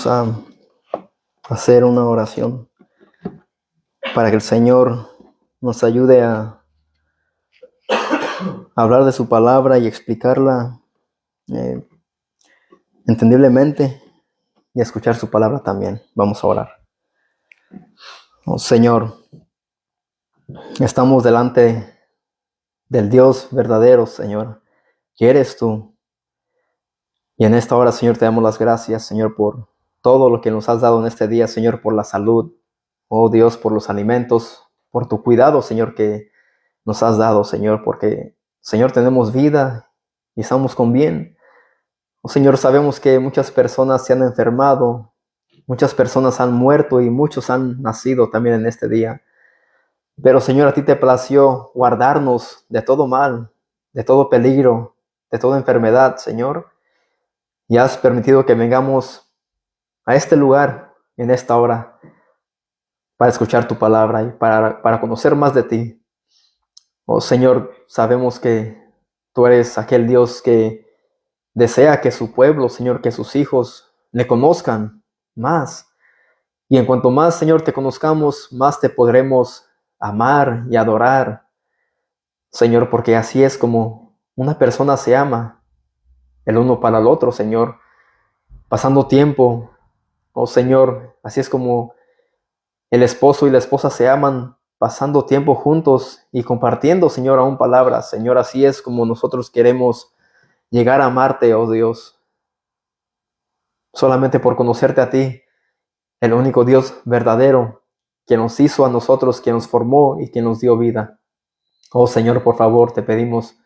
a hacer una oración para que el Señor nos ayude a hablar de su palabra y explicarla entendiblemente y a escuchar su palabra también. Vamos a orar. Oh, Señor, estamos delante del Dios verdadero, Señor, que eres tú. Y en esta hora, Señor, te damos las gracias, Señor, por todo lo que nos has dado en este día, Señor, por la salud, oh Dios, por los alimentos, por tu cuidado, Señor, que nos has dado, Señor, porque, Señor, tenemos vida y estamos con bien. Oh, Señor, sabemos que muchas personas se han enfermado, muchas personas han muerto y muchos han nacido también en este día. Pero, Señor, a ti te plació guardarnos de todo mal, de todo peligro, de toda enfermedad, Señor. Y has permitido que vengamos a este lugar en esta hora para escuchar tu palabra y para conocer más de ti. Oh, Señor, sabemos que tú eres aquel Dios que desea que su pueblo, Señor, que sus hijos le conozcan más. Y en cuanto más, Señor, te conozcamos, más te podremos amar y adorar, Señor, porque así es como una persona se ama el uno para el otro, Señor, pasando tiempo. Oh, Señor, así es como el esposo y la esposa se aman, pasando tiempo juntos y compartiendo, Señor, aún palabras. Señor, así es como nosotros queremos llegar a amarte, oh Dios, solamente por conocerte a ti, el único Dios verdadero, que nos hizo a nosotros, que nos formó y que nos dio vida. Oh Señor, por favor, te pedimos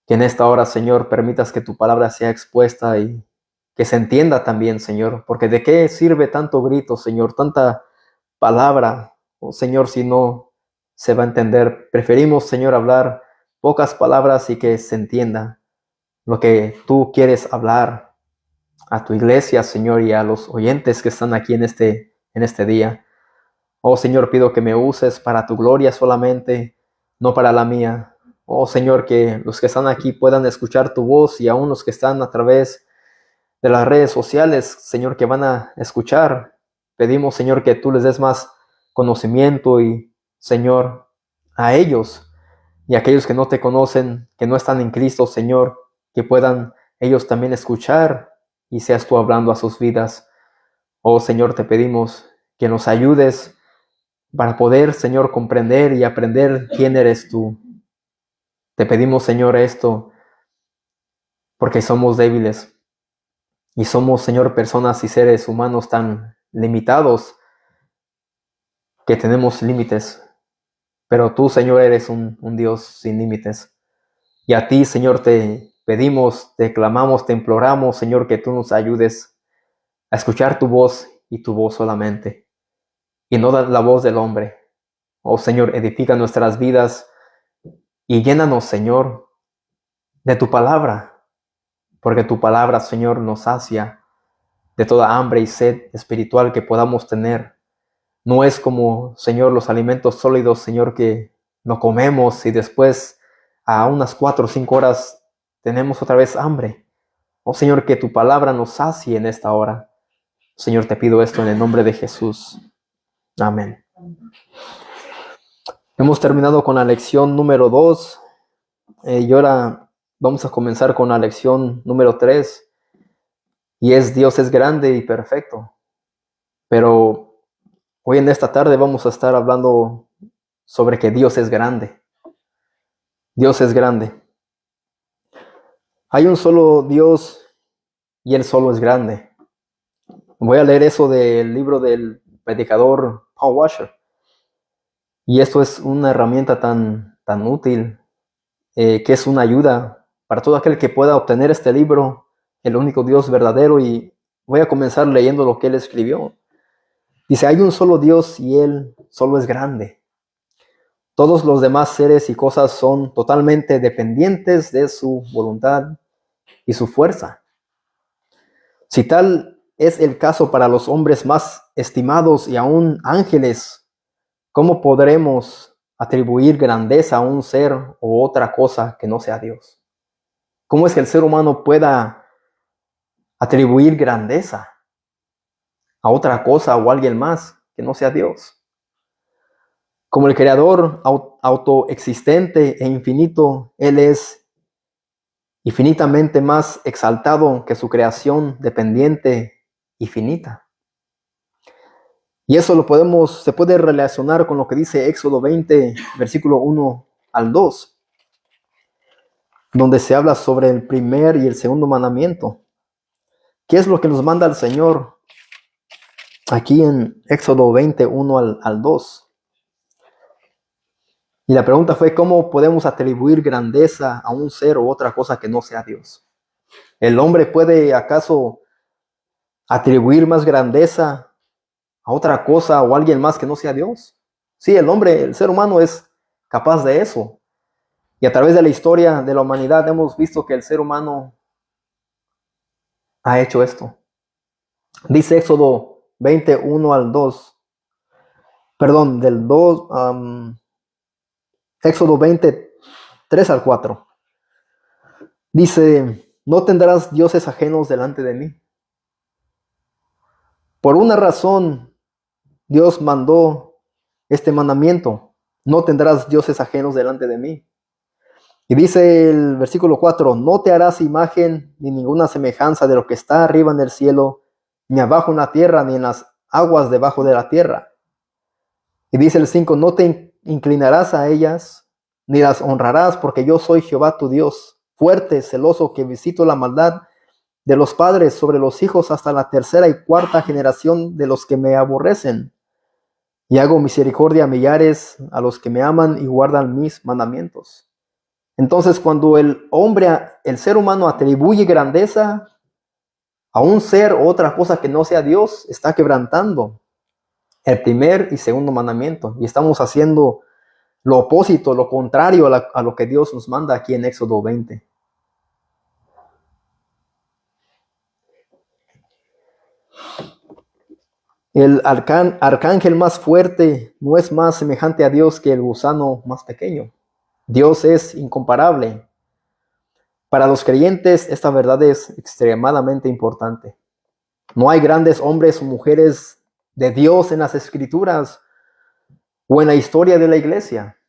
que en esta hora, Señor, permitas que tu palabra sea expuesta y que se entienda también, Señor, porque de qué sirve tanto grito, Señor, tanta palabra, oh Señor, si no se va a entender. Preferimos, Señor, hablar pocas palabras y que se entienda lo que tú quieres hablar a tu iglesia, Señor, y a los oyentes que están aquí en este día. Oh Señor, pido que me uses para tu gloria solamente, no para la mía. Oh Señor, que los que están aquí puedan escuchar tu voz y aún los que están a través de las redes sociales, Señor, que van a escuchar. Pedimos, Señor, que tú les des más conocimiento y, Señor, a ellos y a aquellos que no te conocen, que no están en Cristo, Señor, que puedan ellos también escuchar y seas tú hablando a sus vidas. Oh Señor, te pedimos que nos ayudes para poder, Señor, comprender y aprender quién eres tú. Te pedimos, Señor, esto porque somos débiles y somos, Señor, personas y seres humanos tan limitados que tenemos límites. Pero tú, Señor, eres un Dios sin límites. Y a ti, Señor, te pedimos, te clamamos, te imploramos, Señor, que tú nos ayudes a escuchar tu voz y tu voz solamente, y no la voz del hombre. Oh Señor, edifica nuestras vidas y llénanos, Señor, de tu palabra, porque tu palabra, Señor, nos sacia de toda hambre y sed espiritual que podamos tener. No es como, Señor, los alimentos sólidos, Señor, que no comemos y después a unas 4 o 5 horas tenemos otra vez hambre. Oh Señor, que tu palabra nos sacie en esta hora. Señor, te pido esto en el nombre de Jesús. Amén. Hemos terminado con la lección número 2 y ahora vamos a comenzar con la lección número 3, y es Dios es grande y perfecto. Pero hoy en esta tarde vamos a estar hablando sobre que Dios es grande. Dios es grande. Hay un solo Dios y Él solo es grande. Voy a leer eso del libro del predicador Paul Washer. Y esto es una herramienta tan útil, que es una ayuda para todo aquel que pueda obtener este libro, El único Dios verdadero. Y voy a comenzar leyendo lo que él escribió. Dice, hay un solo Dios y Él solo es grande. Todos los demás seres y cosas son totalmente dependientes de su voluntad y su fuerza. Si tal es el caso para los hombres más estimados y aún ángeles, ¿cómo podremos atribuir grandeza a un ser o otra cosa que no sea Dios? ¿Cómo es que el ser humano pueda atribuir grandeza a otra cosa o a alguien más que no sea Dios. Como el creador autoexistente e infinito, Él es infinitamente más exaltado que su creación dependiente y finita. Y eso se puede relacionar con lo que dice Éxodo 20, versículo 1 al 2, donde se habla sobre el primer y el segundo mandamiento. ¿Qué es lo que nos manda el Señor aquí en Éxodo 20, 1 al 2? Y la pregunta fue, ¿cómo podemos atribuir grandeza a un ser o otra cosa que no sea Dios? ¿El hombre puede acaso atribuir más grandeza a otra cosa o a alguien más que no sea Dios? Sí, el ser humano es capaz de eso. Y a través de la historia de la humanidad hemos visto que el ser humano ha hecho esto. Dice Éxodo 21 al 2. Perdón, del 2, Éxodo 23 al 4. Dice, no tendrás dioses ajenos delante de mí. Por una razón, Dios mandó este mandamiento. No tendrás dioses ajenos delante de mí. Y dice el versículo 4, no te harás imagen ni ninguna semejanza de lo que está arriba en el cielo, ni abajo en la tierra, ni en las aguas debajo de la tierra. Y dice el 5, no te inclinarás a ellas, ni las honrarás, porque yo soy Jehová tu Dios, fuerte, celoso, que visito la maldad de los padres sobre los hijos hasta la tercera y cuarta generación de los que me aborrecen. Y hago misericordia a millares, a los que me aman y guardan mis mandamientos. Entonces, cuando el ser humano atribuye grandeza a un ser o otra cosa que no sea Dios, está quebrantando el primer y segundo mandamiento. Y estamos haciendo lo opósito, lo contrario a lo que Dios nos manda aquí en Éxodo 20. El arcángel más fuerte no es más semejante a Dios que el gusano más pequeño. Dios es incomparable. Para los creyentes, esta verdad es extremadamente importante. No hay grandes hombres o mujeres de Dios en las Escrituras o en la historia de la iglesia.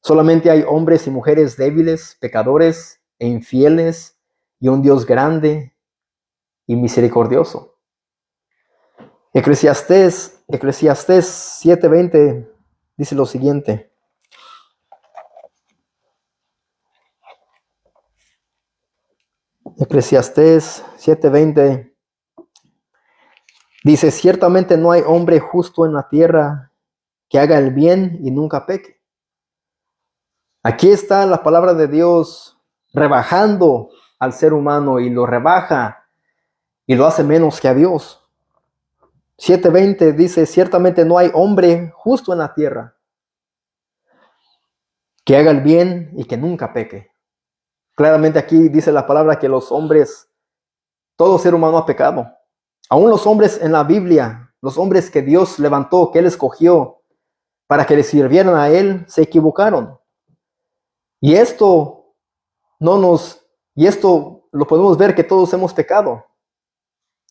Solamente hay hombres y mujeres débiles, pecadores e infieles, y un Dios grande y misericordioso. Eclesiastés 7:20 dice lo siguiente. Eclesiastés 7:20 dice, ciertamente no hay hombre justo en la tierra que haga el bien y nunca peque. Aquí está la palabra de Dios rebajando al ser humano y lo rebaja y lo hace menos que a Dios. 7:20 dice, ciertamente no hay hombre justo en la tierra que haga el bien y que nunca peque. Claramente aquí dice la palabra que los hombres, todo ser humano ha pecado. Aún los hombres en la Biblia, los hombres que Dios levantó, que Él escogió para que le sirvieran a Él, se equivocaron. Y esto lo podemos ver que todos hemos pecado.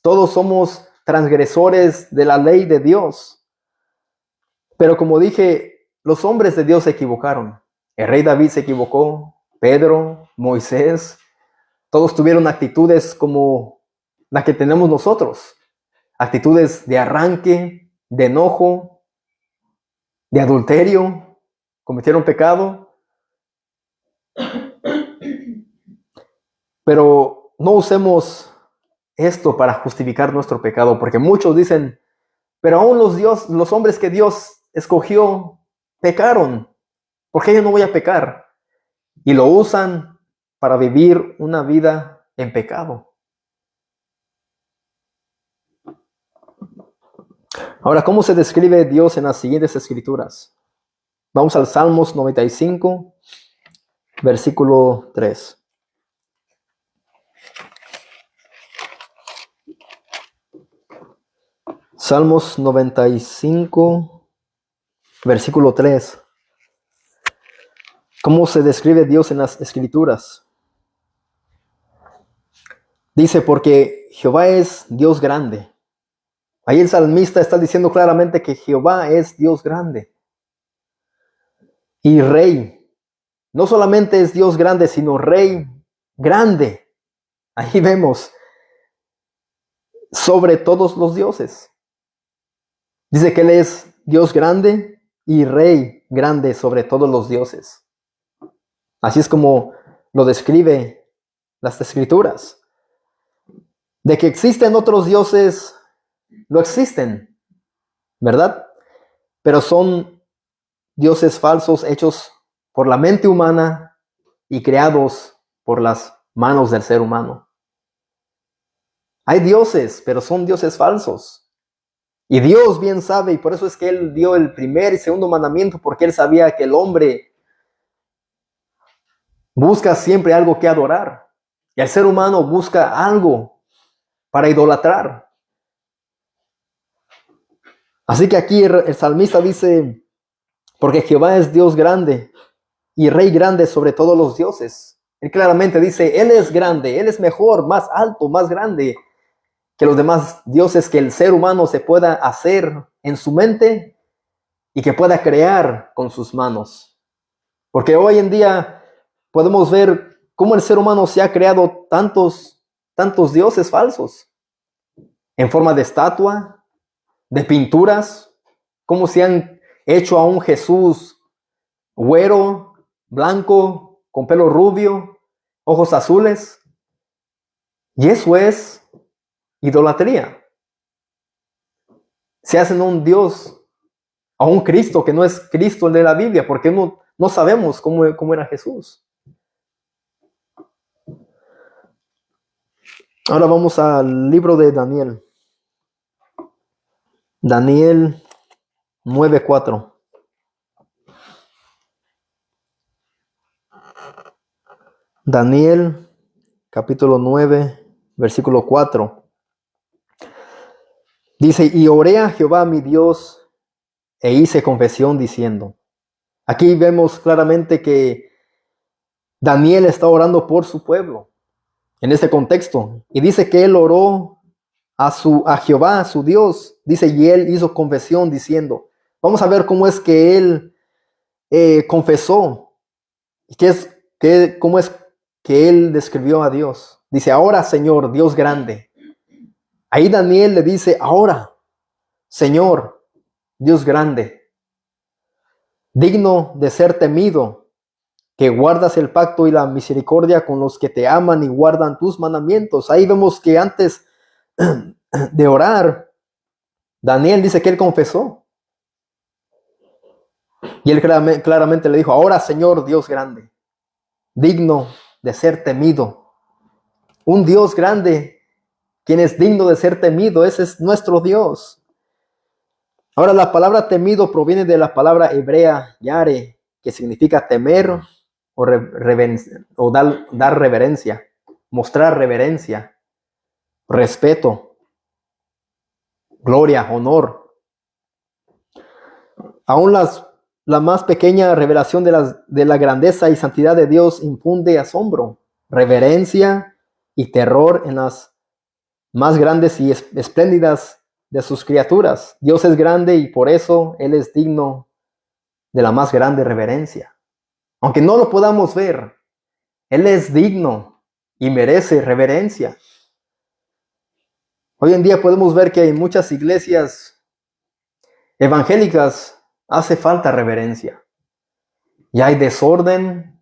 Todos somos transgresores de la ley de Dios. Pero como dije, los hombres de Dios se equivocaron. El rey David se equivocó, Pedro, Moisés, todos tuvieron actitudes como la que tenemos nosotros. Actitudes de arranque, de enojo, de adulterio, cometieron pecado. Pero no usemos esto para justificar nuestro pecado, porque muchos dicen, pero aún los hombres que Dios escogió pecaron, ¿por qué yo no voy a pecar? Y lo usan para vivir una vida en pecado. Ahora, ¿cómo se describe Dios en las siguientes escrituras? Vamos al Salmos 95, versículo 3. Salmos 95, versículo 3. ¿Cómo se describe Dios en las Escrituras? Dice, porque Jehová es Dios grande Ahí el salmista está diciendo claramente que Jehová es Dios grande y Rey. No solamente es Dios grande, sino Rey grande. Ahí vemos sobre todos los dioses. Dice que Él es Dios grande y Rey grande sobre todos los dioses. Así es como lo describe las Escrituras. De que existen otros dioses, lo existen, ¿verdad? Pero son dioses falsos hechos por la mente humana y creados por las manos del ser humano. Hay dioses, pero son dioses falsos. Y Dios bien sabe, y por eso es que Él dio el primer y segundo mandamiento, porque Él sabía que el hombre busca siempre algo que adorar. Y el ser humano busca algo para idolatrar. Así que aquí el salmista dice, porque Jehová es Dios grande y Rey grande sobre todos los dioses. Él claramente dice, Él es grande, Él es mejor, más alto, más grande que los demás dioses que el ser humano se pueda hacer en su mente y que pueda crear con sus manos. Porque hoy en día podemos ver cómo el ser humano se ha creado tantos dioses falsos en forma de estatua, de pinturas, cómo se han hecho a un Jesús güero, blanco, con pelo rubio, ojos azules. Y eso es idolatría. Se hacen un Dios, a un Cristo que no es Cristo el de la Biblia, porque no sabemos cómo era Jesús. Ahora vamos al libro de Daniel. Daniel 9:4. Daniel capítulo 9, versículo 4. Dice, y oré a Jehová mi Dios e hice confesión diciendo. Aquí vemos claramente que Daniel está orando por su pueblo en este contexto. Y dice que él oró a Jehová, a su Dios. Dice, y él hizo confesión diciendo. Vamos a ver cómo es que él confesó. Cómo es que él describió a Dios. Dice, ahora Señor, Dios grande. Ahí Daniel le dice, ahora Señor, Dios grande, digno de ser temido, que guardas el pacto y la misericordia con los que te aman y guardan tus mandamientos. Ahí vemos que antes de orar, Daniel dice que él confesó. Y él claramente le dijo, ahora Señor, Dios grande, digno de ser temido. Un Dios grande, quien es digno de ser temido, ese es nuestro Dios. Ahora la palabra temido proviene de la palabra hebrea yare, que significa temer o dar reverencia, mostrar reverencia, respeto, gloria, honor. Aún la más pequeña revelación de la grandeza y santidad de Dios infunde asombro, reverencia y terror en las más grandes y espléndidas de sus criaturas. Dios es grande y por eso Él es digno de la más grande reverencia. Aunque no lo podamos ver, Él es digno y merece reverencia. Hoy en día podemos ver que en muchas iglesias evangélicas hace falta reverencia. Y hay desorden,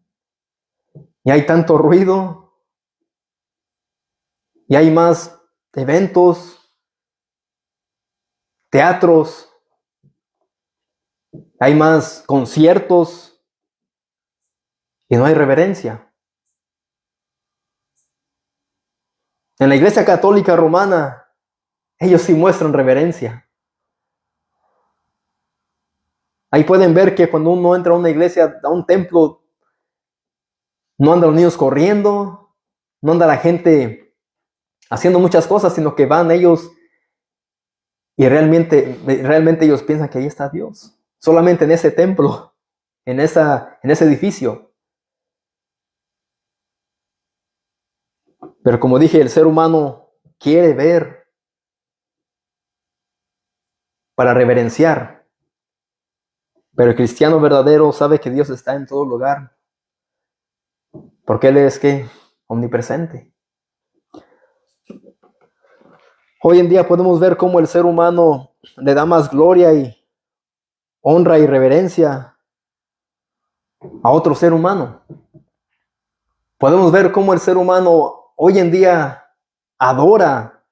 y hay tanto ruido, y hay más eventos, teatros, hay más conciertos, y no hay reverencia. En la Iglesia Católica Romana, ellos sí muestran reverencia. Ahí pueden ver que cuando uno entra a una iglesia, a un templo, no andan los niños corriendo, no anda la gente haciendo muchas cosas, sino que van ellos y realmente ellos piensan que ahí está Dios. Solamente en ese templo, en ese edificio. Pero como dije, el ser humano quiere ver para reverenciar. Pero el cristiano verdadero sabe que Dios está en todo lugar, porque Él es ¿qué? Omnipresente. Hoy en día podemos ver cómo el ser humano le da más gloria y honra y reverencia a otro ser humano. Podemos ver cómo el ser humano hoy en día adora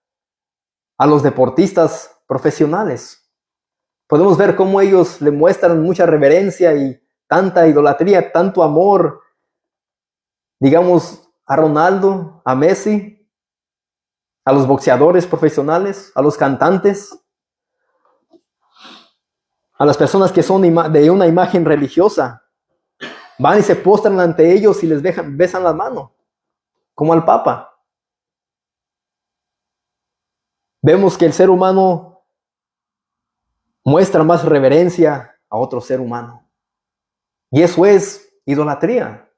a los deportistas profesionales. Podemos ver cómo ellos le muestran mucha reverencia y tanta idolatría, tanto amor, digamos, a Ronaldo, a Messi, a los boxeadores profesionales, a los cantantes, a las personas que son de una imagen religiosa. Van y se postran ante ellos y les besan la mano, como al Papa. Vemos que el ser humano muestra más reverencia a otro ser humano. Y eso es idolatría.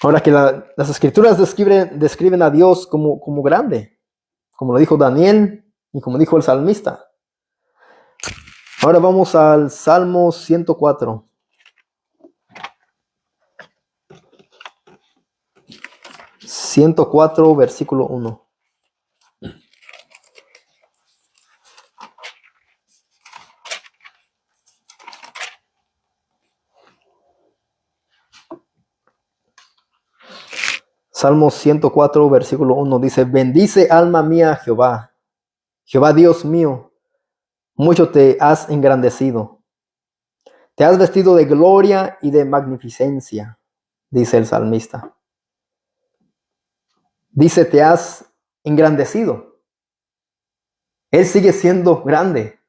Ahora que las escrituras describen a Dios como grande, como lo dijo Daniel y como dijo el salmista. Ahora vamos al Salmo 104. Versículo 1. Salmo 104, versículo 1 dice: bendice alma mía a Jehová. Jehová Dios mío, mucho te has engrandecido. Te has vestido de gloria y de magnificencia, dice el salmista. Dice, te has engrandecido. Él sigue siendo grande.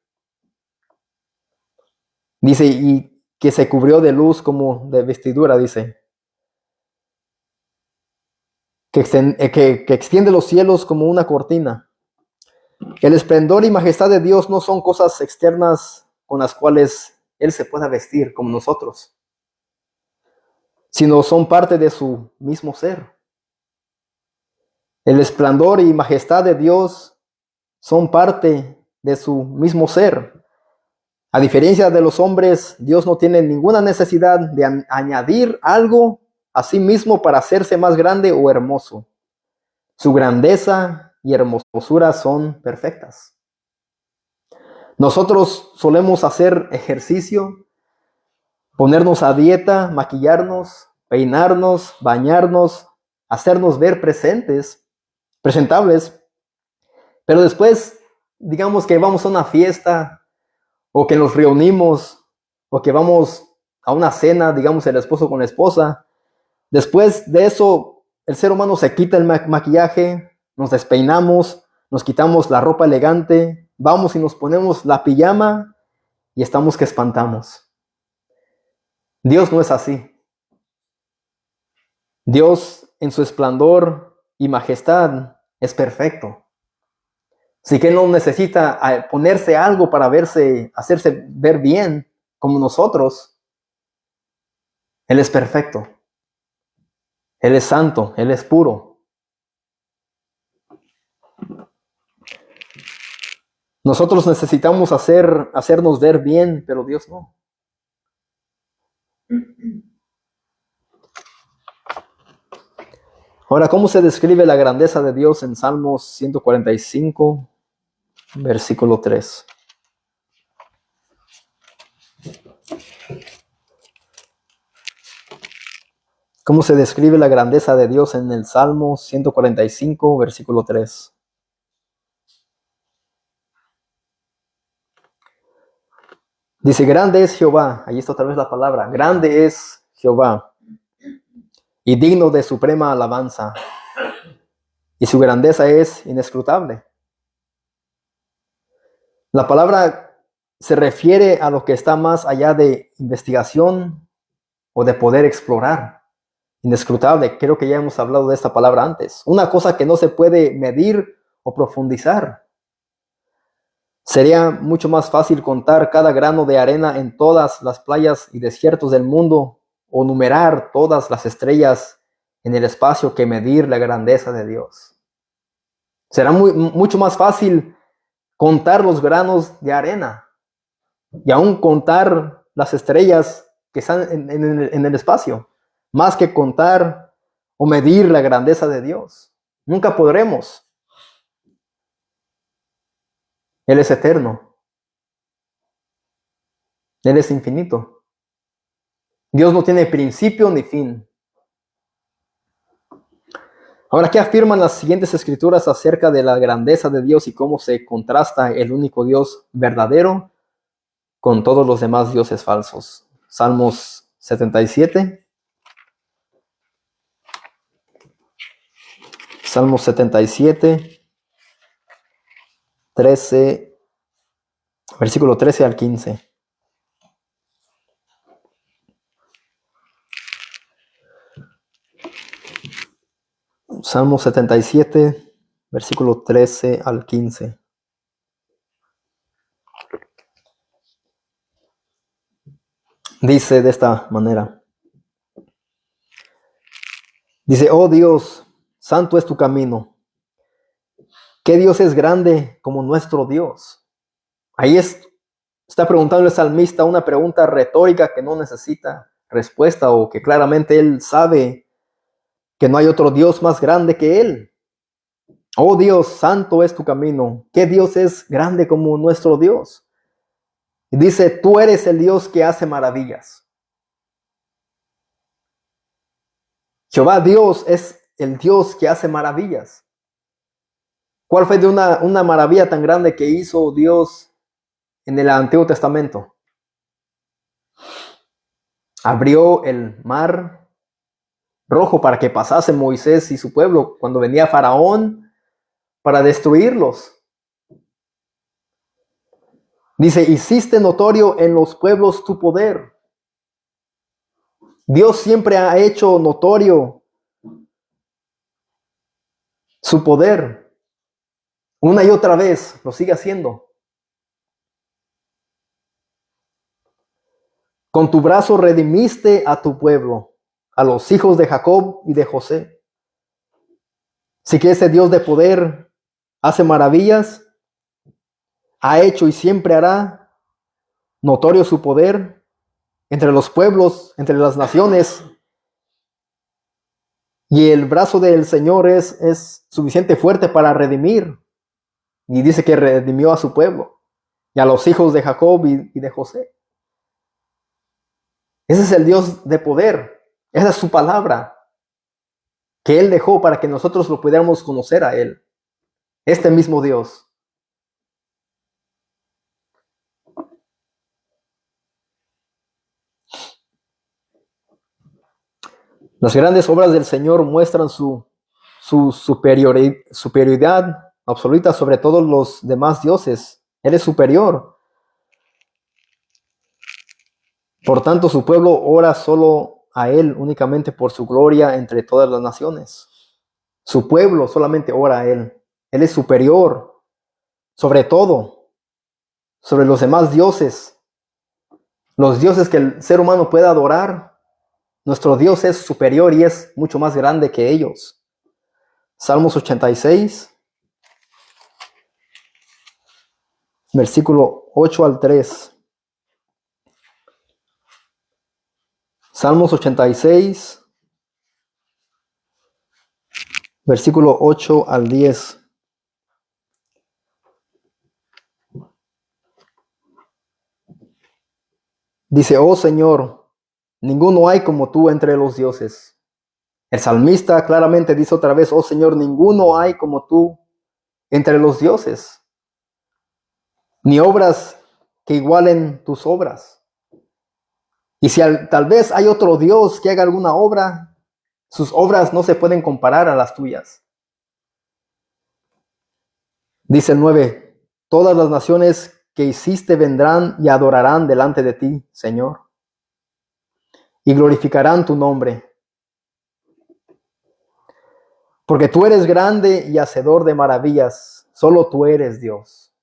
Dice, y que se cubrió de luz como de vestidura, dice. Que extiende los cielos como una cortina. El esplendor y majestad de Dios no son cosas externas con las cuales Él se pueda vestir como nosotros, sino son parte de su mismo ser. El esplendor y majestad de Dios son parte de su mismo ser. A diferencia de los hombres, Dios no tiene ninguna necesidad de añadir algo a sí mismo para hacerse más grande o hermoso. Su grandeza y hermosura son perfectas. Nosotros solemos hacer ejercicio, ponernos a dieta, maquillarnos, peinarnos, bañarnos, hacernos ver presentables, pero después, digamos que vamos a una fiesta, o que nos reunimos, o que vamos a una cena, digamos el esposo con la esposa. Después de eso, el ser humano se quita el maquillaje, nos despeinamos, nos quitamos la ropa elegante, vamos y nos ponemos la pijama y estamos que espantamos. Dios no es así. Dios en su esplendor y majestad es perfecto. Así que Él no necesita ponerse algo para hacerse ver bien como nosotros. Él es perfecto. Él es santo, Él es puro. Nosotros necesitamos hacernos ver bien, pero Dios no. Ahora, ¿cómo se describe la grandeza de Dios en Salmos 145, versículo 3? ¿Cómo se describe la grandeza de Dios en el Salmo 145, versículo 3? Dice, grande es Jehová. Ahí está otra vez la palabra. Grande es Jehová y digno de suprema alabanza. Y su grandeza es inescrutable. La palabra se refiere a lo que está más allá de investigación o de poder explorar. Inescrutable, creo que ya hemos hablado de esta palabra antes. Una cosa que no se puede medir o profundizar. Sería mucho más fácil contar cada grano de arena en todas las playas y desiertos del mundo o numerar todas las estrellas en el espacio que medir la grandeza de Dios. Será mucho más fácil contar los granos de arena y aún contar las estrellas que están en el espacio, más que contar o medir la grandeza de Dios. Nunca podremos. Él es eterno. Él es infinito. Dios no tiene principio ni fin. Ahora, ¿qué afirman las siguientes escrituras acerca de la grandeza de Dios y cómo se contrasta el único Dios verdadero con todos los demás dioses falsos? Salmos 77. Salmos 77, 13, versículo 13 al 15. Salmo 77, versículo 13 al 15. Dice de esta manera. Dice, oh Dios, santo es tu camino. ¿Qué Dios es grande como nuestro Dios? Ahí está preguntando el salmista una pregunta retórica que no necesita respuesta, o que claramente él sabe que no hay otro Dios más grande que él. Oh Dios, santo es tu camino. ¿Qué Dios es grande como nuestro Dios? Y dice, tú eres el Dios que hace maravillas. Jehová Dios es el Dios que hace maravillas. ¿Cuál fue de una maravilla tan grande que hizo Dios en el Antiguo Testamento? Abrió el mar rojo para que pasase Moisés y su pueblo cuando venía Faraón para destruirlos. Dice, hiciste notorio en los pueblos tu poder. Dios siempre ha hecho notorio su poder. Una y otra vez lo sigue haciendo. Con tu brazo redimiste a tu pueblo, a los hijos de Jacob y de José. Así que ese Dios de poder hace maravillas, ha hecho y siempre hará notorio su poder entre los pueblos, entre las naciones. Y el brazo del Señor es suficiente fuerte para redimir. Y dice que redimió a su pueblo y a los hijos de Jacob y de José. Ese es el Dios de poder. Esa es su palabra que Él dejó para que nosotros lo pudiéramos conocer a Él. Este mismo Dios. Las grandes obras del Señor muestran su superioridad absoluta sobre todos los demás dioses. Él es superior. Por tanto, su pueblo ora solo a Él únicamente por su gloria entre todas las naciones. Su pueblo solamente ora a Él. Él es superior sobre todo, sobre los demás dioses. Los dioses que el ser humano pueda adorar, nuestro Dios es superior y es mucho más grande que ellos. Salmos 86, versículo 8 al 3. Salmos 86, versículo 8 al 10. Dice, oh Señor, ninguno hay como tú entre los dioses. El salmista claramente dice otra vez, oh Señor, ninguno hay como tú entre los dioses, ni obras que igualen tus obras. Y si tal vez hay otro Dios que haga alguna obra, sus obras no se pueden comparar a las tuyas. Dice el 9, todas las naciones que hiciste vendrán y adorarán delante de ti, Señor, y glorificarán tu nombre. Porque tú eres grande y hacedor de maravillas, solo tú eres Dios.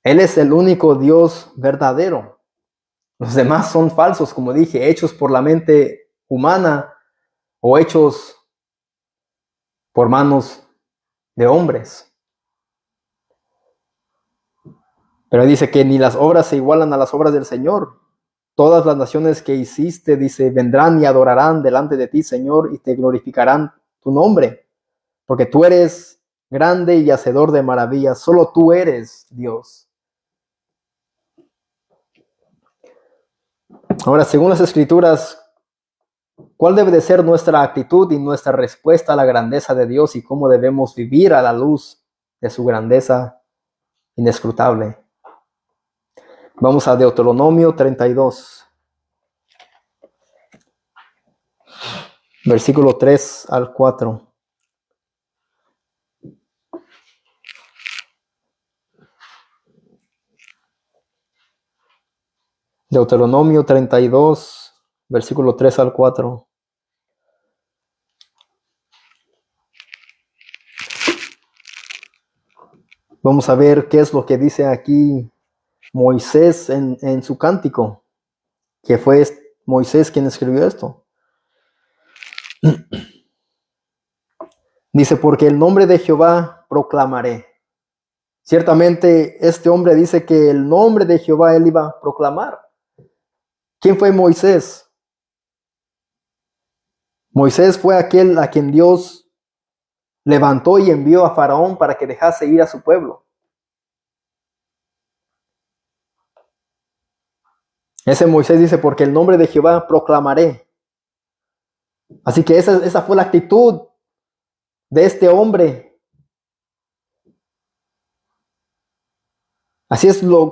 Él es el único Dios verdadero. Los demás son falsos, como dije, hechos por la mente humana, o hechos por manos de hombres. Pero dice que ni las obras se igualan a las obras del Señor. Todas las naciones que hiciste, dice, vendrán y adorarán delante de ti, Señor, y te glorificarán tu nombre, porque tú eres grande y hacedor de maravillas. Solo tú eres Dios. Ahora, según las Escrituras, ¿cuál debe de ser nuestra actitud y nuestra respuesta a la grandeza de Dios y cómo debemos vivir a la luz de su grandeza inescrutable? Vamos a Deuteronomio 32, versículo 3 al 4. Deuteronomio 32, versículo 3 al 4. Vamos a ver qué es lo que dice aquí Moisés en su cántico, que fue Moisés quien escribió esto. Dice, porque el nombre de Jehová proclamaré. Ciertamente este hombre dice que el nombre de Jehová él iba a proclamar. ¿Quién fue Moisés? Moisés fue aquel a quien Dios levantó y envió a Faraón para que dejase ir a su pueblo. Ese Moisés dice, porque el nombre de Jehová proclamaré. Así que esa fue la actitud de este hombre. Así es lo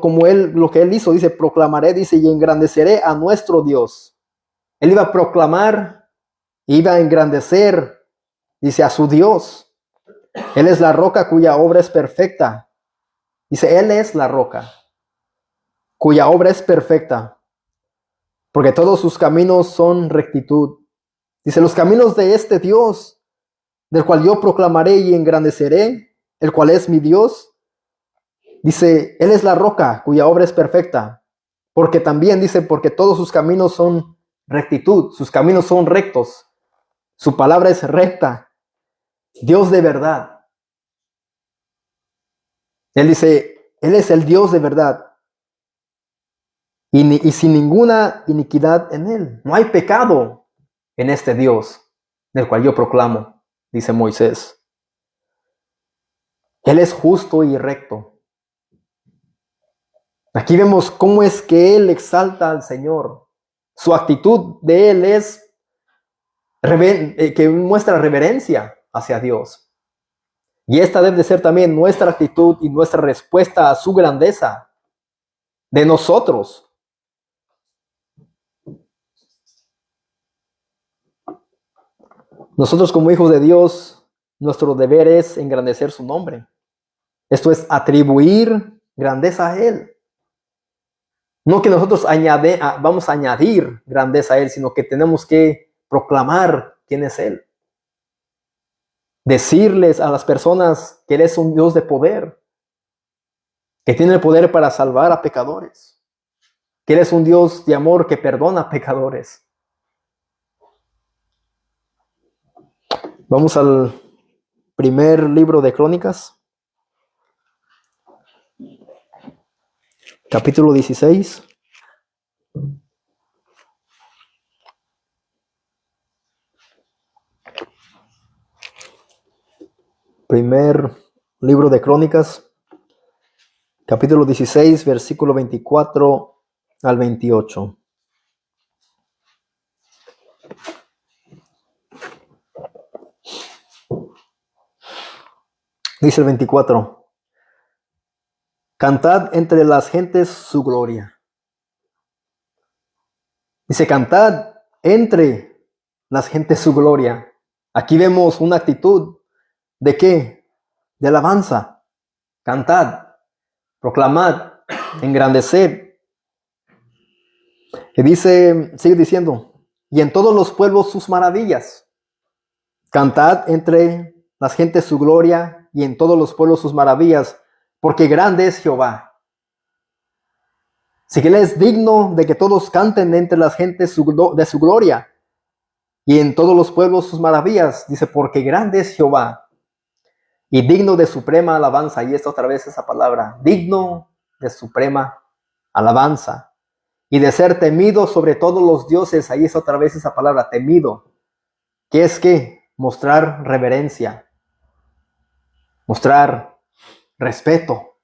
que él hizo, dice, proclamaré, dice, y engrandeceré a nuestro Dios. Él iba a proclamar, iba a engrandecer, dice, a su Dios. Él es la roca cuya obra es perfecta. Dice, Él es la roca cuya obra es perfecta, porque todos sus caminos son rectitud. Dice, los caminos de este Dios, del cual yo proclamaré y engrandeceré, el cual es mi Dios. Dice, Él es la roca cuya obra es perfecta, porque también dice, porque todos sus caminos son rectitud, sus caminos son rectos, su palabra es recta, Dios de verdad. Él dice, Él es el Dios de verdad. Y sin ninguna iniquidad en él. No hay pecado en este Dios del cual yo proclamo, dice Moisés. Él es justo y recto. Aquí vemos cómo es que él exalta al Señor. Su actitud de él es que muestra reverencia hacia Dios. Y esta debe de ser también nuestra actitud y nuestra respuesta a su grandeza de nosotros. Nosotros como hijos de Dios, nuestro deber es engrandecer su nombre. Esto es atribuir grandeza a Él. No que nosotros vamos a añadir grandeza a Él, sino que tenemos que proclamar quién es Él. Decirles a las personas que Él es un Dios de poder, que tiene el poder para salvar a pecadores, que Él es un Dios de amor que perdona a pecadores. Vamos al primer libro de Crónicas, capítulo 16. Primer libro de Crónicas, capítulo 16, versículo 24 al 28. Dice el 24. Cantad entre las gentes su gloria. Dice, cantad entre las gentes su gloria. Aquí vemos una actitud ¿de qué? De alabanza. Cantad, proclamad, engrandeced. Y dice, sigue diciendo, y en todos los pueblos sus maravillas. Cantad entre las gentes su gloria y en todos los pueblos sus maravillas, porque grande es Jehová. Si que Él es digno de que todos canten entre las gentes de su gloria. y en todos los pueblos sus maravillas. Dice, porque grande es Jehová y digno de suprema alabanza. Ahí está otra vez esa palabra, digno de suprema alabanza. Y de ser temido sobre todos los dioses. Ahí está otra vez esa palabra, temido. ¿Qué es qué? Mostrar reverencia, mostrar respeto.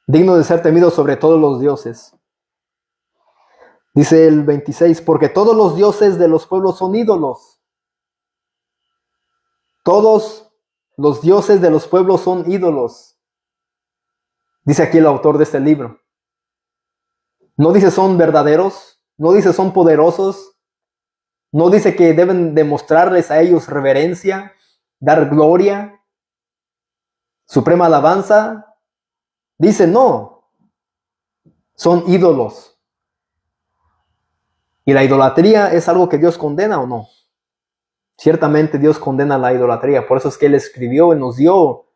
Digno de ser temido sobre todos los dioses. Dice el 26, porque todos los dioses de los pueblos son ídolos. Todos los dioses de los pueblos son ídolos. Dice aquí el autor de este libro. No dice son verdaderos, no dice son poderosos, no dice que deben demostrarles a ellos reverencia, dar gloria, suprema alabanza. Dice no, son ídolos. ¿Y la idolatría es algo que Dios condena o no? Ciertamente Dios condena la idolatría, por eso es que Él escribió y nos dio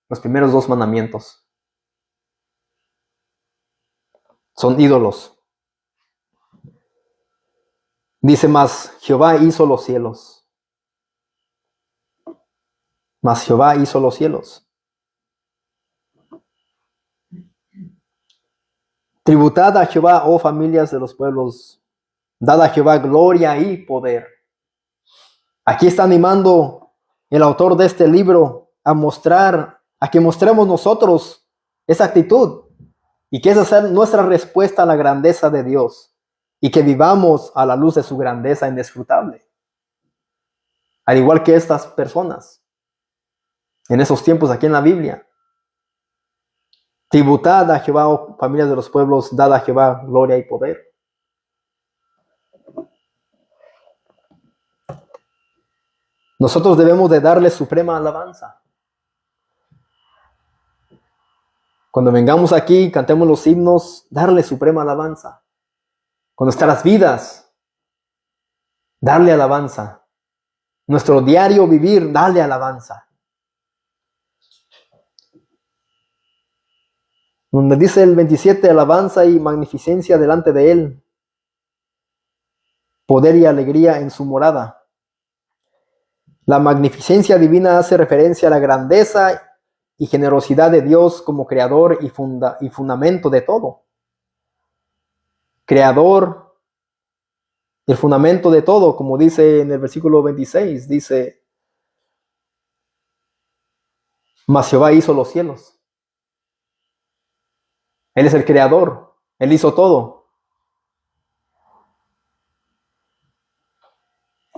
los primeros 2 mandamientos. Son ídolos. Dice, mas Jehová hizo los cielos. Mas Jehová hizo los cielos. Tributad a Jehová, oh familias de los pueblos. Dad a Jehová gloria y poder. Aquí está animando el autor de este libro a que mostremos nosotros esa actitud. Y que esa sea nuestra respuesta a la grandeza de Dios. Y que vivamos a la luz de su grandeza inescrutable. Al igual que estas personas. En esos tiempos aquí en la Biblia. Tributad a Jehová, oh familias de los pueblos, dad a Jehová gloria y poder. Nosotros debemos de darle suprema alabanza. Cuando vengamos aquí, cantemos los himnos, darle suprema alabanza. Con nuestras vidas, darle alabanza. Nuestro diario vivir, darle alabanza. Donde dice el 27, alabanza y magnificencia delante de Él. Poder y alegría en su morada. La magnificencia divina hace referencia a la grandeza y generosidad de Dios como creador y fundamento de todo. Creador, el fundamento de todo, como dice en el versículo 26, dice, mas Jehová hizo los cielos. Él es el creador, Él hizo todo.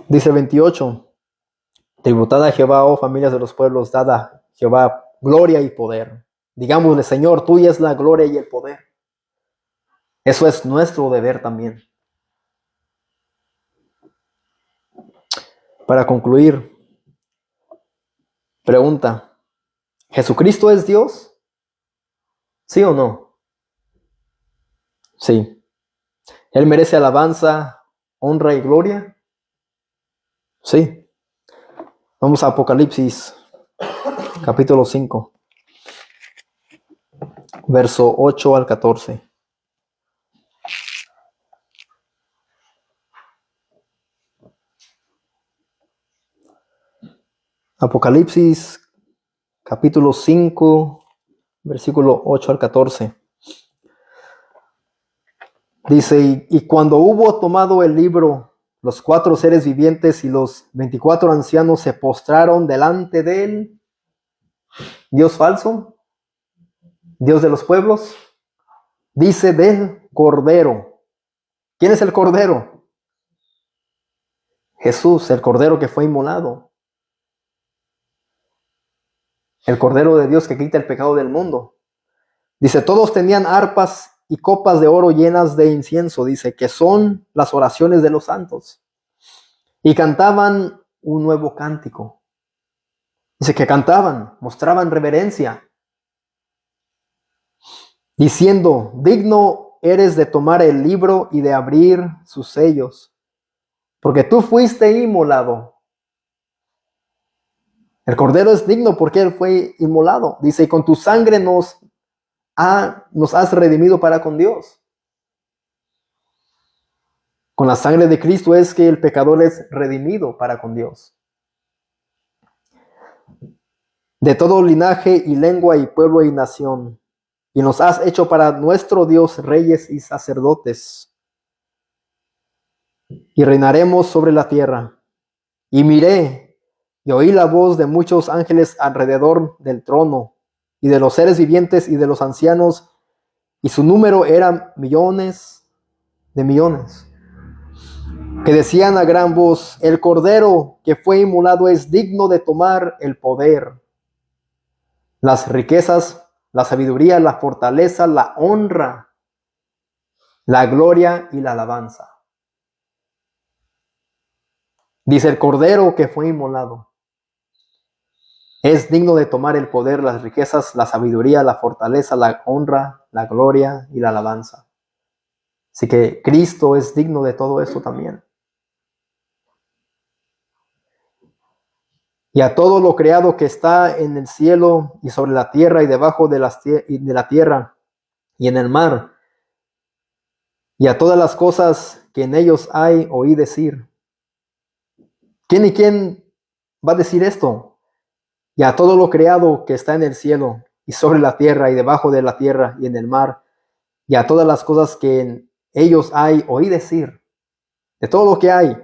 Dice el 28, tributad a Jehová, oh familias de los pueblos, dad a Jehová gloria y poder. Digámosle, Señor, tuya es la gloria y el poder. Eso es nuestro deber también. Para concluir, pregunta, ¿Jesucristo es Dios? ¿Sí o no? Sí. ¿Él merece alabanza, honra y gloria? Sí. Vamos a Apocalipsis, capítulo 5, verso 8 al 14. Apocalipsis, capítulo 5, versículo 8 al 14. Dice, y cuando hubo tomado el libro, los 4 seres vivientes y los 24 ancianos se postraron delante de él. Dios falso, Dios de los pueblos, dice del Cordero. ¿Quién es el Cordero? Jesús, el Cordero que fue inmolado. El Cordero de Dios que quita el pecado del mundo. Dice, todos tenían arpas y copas de oro llenas de incienso, dice, que son las oraciones de los santos. Y cantaban un nuevo cántico. Dice que cantaban, mostraban reverencia, diciendo, digno eres de tomar el libro y de abrir sus sellos, porque tú fuiste inmolado. El Cordero es digno porque Él fue inmolado. Dice, y con tu sangre nos has redimido para con Dios. Con la sangre de Cristo es que el pecador es redimido para con Dios. De todo linaje y lengua y pueblo y nación. Y nos has hecho para nuestro Dios reyes y sacerdotes. Y reinaremos sobre la tierra. Y miré y oí la voz de muchos ángeles alrededor del trono, y de los seres vivientes y de los ancianos, y su número era millones de millones, que decían a gran voz: el Cordero que fue inmolado es digno de tomar el poder, las riquezas, la sabiduría, la fortaleza, la honra, la gloria y la alabanza. Dice: el Cordero que fue inmolado es digno de tomar el poder, las riquezas, la sabiduría, la fortaleza, la honra, la gloria y la alabanza. Así que Cristo es digno de todo eso también. Y a todo lo creado que está en el cielo y sobre la tierra y debajo de la tierra y en el mar, y a todas las cosas que en ellos hay, oí decir. ¿Quién y quién va a decir esto? Y a todo lo creado que está en el cielo y sobre la tierra y debajo de la tierra y en el mar, y a todas las cosas que en ellos hay, oí decir. De todo lo que hay,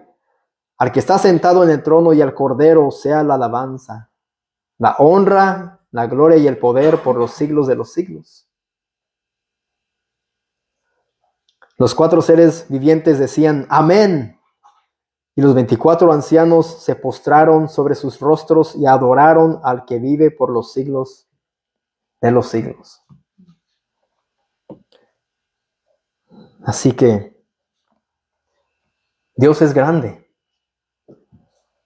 al que está sentado en el trono y al Cordero sea la alabanza, la honra, la gloria y el poder por los siglos de los siglos. Los 4 seres vivientes decían: amén. Y los 24 ancianos se postraron sobre sus rostros y adoraron al que vive por los siglos de los siglos. Así que Dios es grande.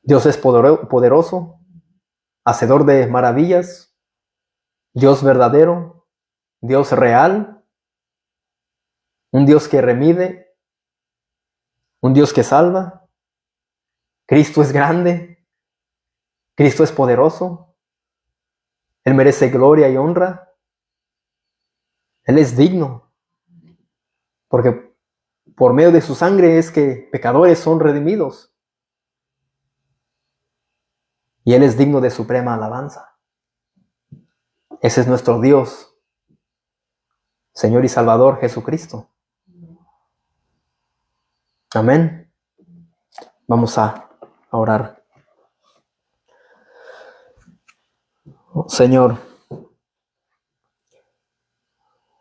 Dios es poderoso, hacedor de maravillas, Dios verdadero, Dios real, un Dios que remide, un Dios que salva. Cristo es grande, Cristo es poderoso, Él merece gloria y honra, Él es digno, porque por medio de su sangre es que pecadores son redimidos, y Él es digno de suprema alabanza. Ese es nuestro Dios, Señor y Salvador Jesucristo. Amén. Vamos a orar. Señor,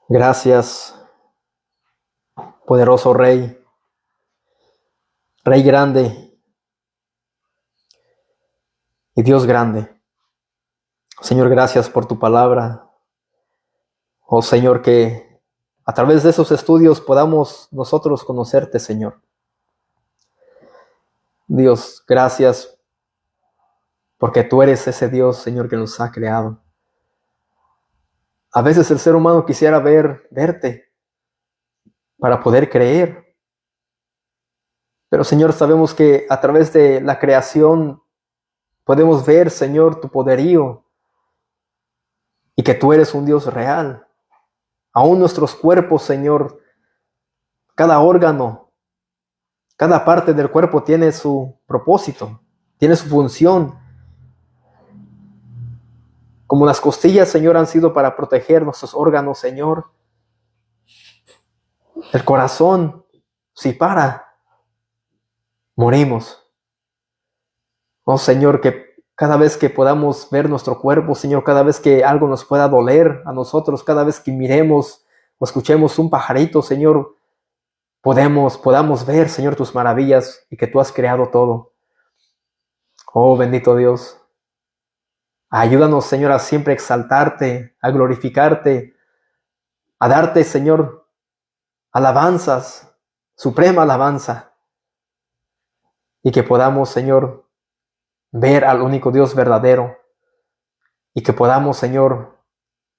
gracias, poderoso Rey, Rey grande y Dios grande. Señor, gracias por tu palabra. Oh Señor, que a través de esos estudios podamos nosotros conocerte, Señor. Dios, gracias porque tú eres ese Dios, Señor, que nos ha creado. A veces el ser humano quisiera verte para poder creer. Pero Señor, sabemos que a través de la creación podemos ver, Señor, tu poderío y que tú eres un Dios real. Aún nuestros cuerpos, Señor, cada órgano, cada parte del cuerpo tiene su propósito, tiene su función. Como las costillas, Señor, han sido para proteger nuestros órganos, Señor. El corazón, si para, morimos. Oh Señor, que cada vez que podamos ver nuestro cuerpo, Señor, cada vez que algo nos pueda doler a nosotros, cada vez que miremos o escuchemos un pajarito, Señor, podamos ver, Señor, tus maravillas y que tú has creado todo. Oh bendito Dios, ayúdanos, Señor, a siempre exaltarte, a glorificarte, a darte, Señor, alabanzas, suprema alabanza, y que podamos, Señor, ver al único Dios verdadero, y que podamos, Señor,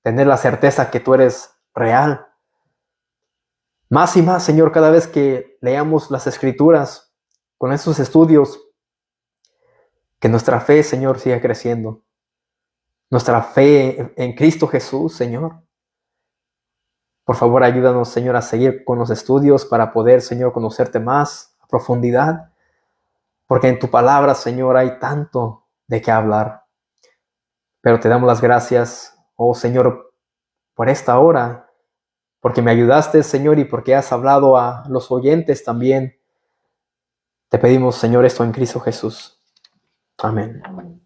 tener la certeza que tú eres real. Más y más, Señor, cada vez que leamos las Escrituras con esos estudios, que nuestra fe, Señor, siga creciendo. Nuestra fe en Cristo Jesús, Señor. Por favor, ayúdanos, Señor, a seguir con los estudios para poder, Señor, conocerte más, a profundidad, porque en tu palabra, Señor, hay tanto de qué hablar. Pero te damos las gracias, oh Señor, por esta hora, porque me ayudaste, Señor, y porque has hablado a los oyentes también. Te pedimos, Señor, esto en Cristo Jesús. Amén.